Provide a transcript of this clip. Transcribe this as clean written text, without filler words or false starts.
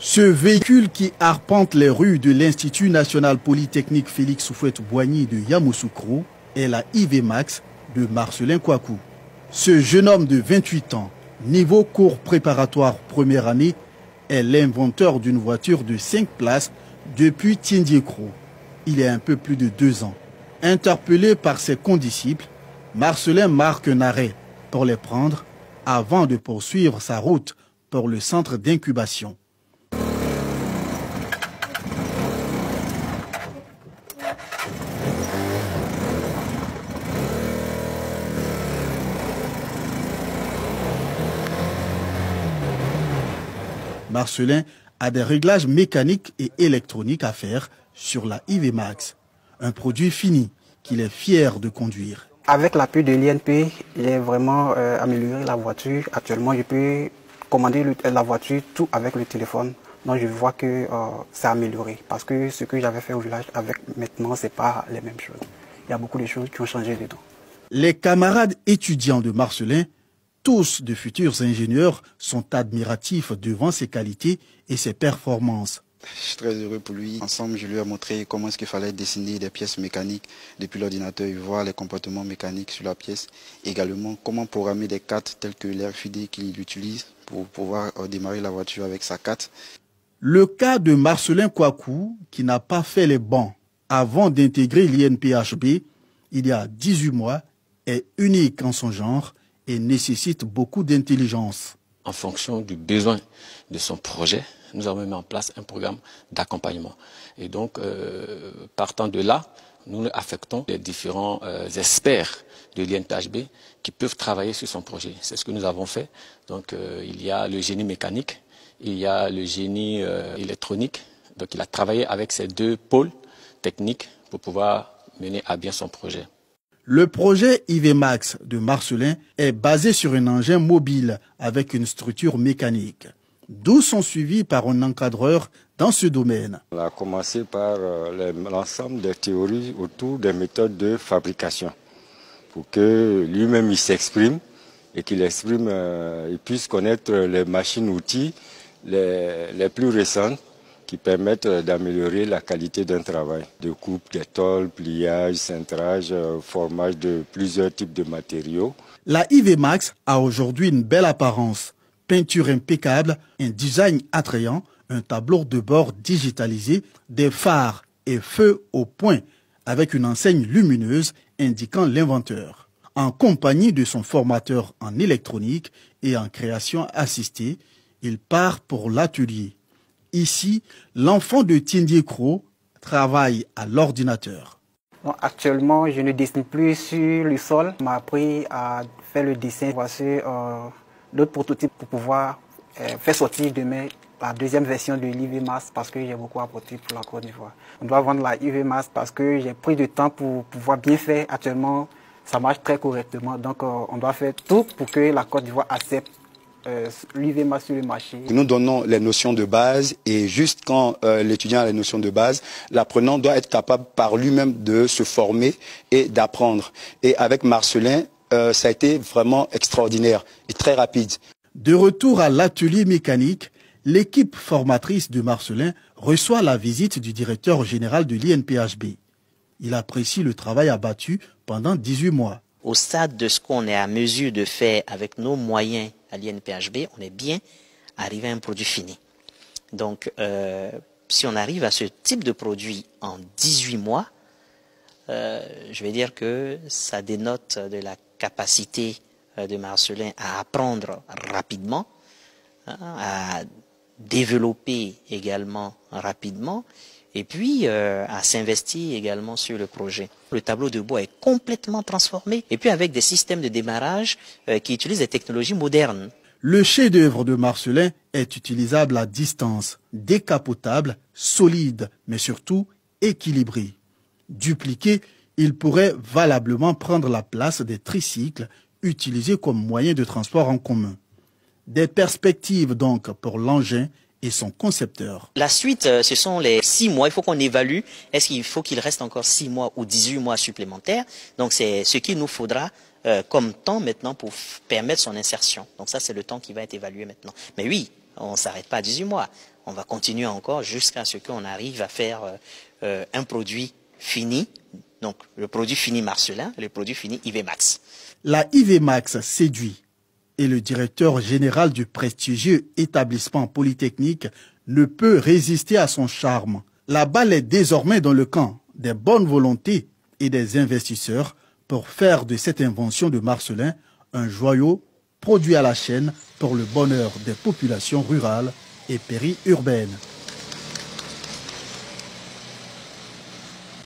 Ce véhicule qui arpente les rues de l'Institut national polytechnique Félix Houphouët-Boigny de Yamoussoukro est la IV-Max de Marcelin Kouakou. Ce jeune homme de 28 ans, niveau cours préparatoire première année, est l'inventeur d'une voiture de 5 places depuis Tiendiékro, il y a un peu plus de 2 ans. Interpellé par ses condisciples, Marcelin marque un arrêt pour les prendre avant de poursuivre sa route pour le centre d'incubation. Marcelin a des réglages mécaniques et électroniques à faire sur la IV-Max, un produit fini qu'il est fier de conduire. Avec l'appui de l'INP, j'ai vraiment amélioré la voiture. Actuellement, je peux commander la voiture tout avec le téléphone. Donc je vois que c'est amélioré parce que ce que j'avais fait au village avec maintenant, ce n'est pas les mêmes choses. Il y a beaucoup de choses qui ont changé dedans. Les camarades étudiants de Marcelin, tous de futurs ingénieurs, sont admiratifs devant ses qualités et ses performances. Je suis très heureux pour lui. Ensemble, je lui ai montré comment est-ce qu'il fallait dessiner des pièces mécaniques depuis l'ordinateur et voir les comportements mécaniques sur la pièce. Également, comment programmer des cartes telles que l'RFID qu'il utilise pour pouvoir démarrer la voiture avec sa carte. Le cas de Marcelin Kouakou, qui n'a pas fait les bancs avant d'intégrer l'INPHB, il y a 18 mois, est unique en son genre et nécessite beaucoup d'intelligence. En fonction du besoin de son projet, nous avons mis en place un programme d'accompagnement. Et donc, partant de là, nous affectons les différents experts de l'INPHB qui peuvent travailler sur son projet. C'est ce que nous avons fait. Donc, il y a le génie mécanique, il y a le génie électronique. Donc, il a travaillé avec ces deux pôles techniques pour pouvoir mener à bien son projet. Le projet IV-Max de Marcelin est basé sur un engin mobile avec une structure mécanique, d'où sont suivis par un encadreur dans ce domaine. On a commencé par l'ensemble des théories autour des méthodes de fabrication pour que lui-même il s'exprime et qu'il exprime, il puisse connaître les machines-outils les plus récentes qui permettent d'améliorer la qualité d'un travail, de coupe des tôles, pliage, cintrage, formage de plusieurs types de matériaux. La IV-Max a aujourd'hui une belle apparence, peinture impeccable, un design attrayant, un tableau de bord digitalisé, des phares et feux au point, avec une enseigne lumineuse indiquant l'inventeur. En compagnie de son formateur en électronique et en création assistée, il part pour l'atelier. Ici, l'enfant de Tiendiékro travaille à l'ordinateur. Actuellement, je ne dessine plus sur le sol. On m'a appris à faire le dessin. Voici d'autres prototypes pour pouvoir faire sortir demain la deuxième version de l'IV-Max parce que j'ai beaucoup apporté pour la Côte d'Ivoire. On doit vendre la IV-Max parce que j'ai pris du temps pour pouvoir bien faire. Actuellement, ça marche très correctement. Donc, on doit faire tout pour que la Côte d'Ivoire accepte l'IV-Max sur le marché. Nous donnons les notions de base et juste quand l'étudiant a les notions de base, l'apprenant doit être capable par lui-même de se former et d'apprendre. Et avec Marcelin, ça a été vraiment extraordinaire et très rapide. De retour à l'atelier mécanique, l'équipe formatrice de Marcelin reçoit la visite du directeur général de l'INPHB. Il apprécie le travail abattu pendant 18 mois. Au stade de ce qu'on est à mesure de faire avec nos moyens à l'INPHB, on est bien arrivé à un produit fini. Donc, si on arrive à ce type de produit en 18 mois, je vais dire que ça dénote de la capacité de Marcelin à apprendre rapidement, à développer également rapidement, et puis à s'investir également sur le projet. Le tableau de bois est complètement transformé, et puis avec des systèmes de démarrage qui utilisent des technologies modernes. Le chef-d'œuvre de Marcelin est utilisable à distance, décapotable, solide, mais surtout équilibré. Dupliqué, il pourrait valablement prendre la place des tricycles utilisés comme moyen de transport en commun. Des perspectives donc pour l'engin et son concepteur. La suite, ce sont les 6 mois. Il faut qu'on évalue. Est-ce qu'il faut qu'il reste encore 6 mois ou 18 mois supplémentaires? Donc c'est ce qu'il nous faudra comme temps maintenant pour permettre son insertion. Donc ça, c'est le temps qui va être évalué maintenant. Mais oui, On ne s'arrête pas à 18 mois. On va continuer encore jusqu'à ce qu'on arrive à faire un produit fini. Donc, le produit fini Marcellin, le produit fini IVMAX. La IVMAX séduit et le directeur général du prestigieux établissement polytechnique ne peut résister à son charme. La balle est désormais dans le camp des bonnes volontés et des investisseurs pour faire de cette invention de Marcellin un joyau produit à la chaîne pour le bonheur des populations rurales et périurbaines.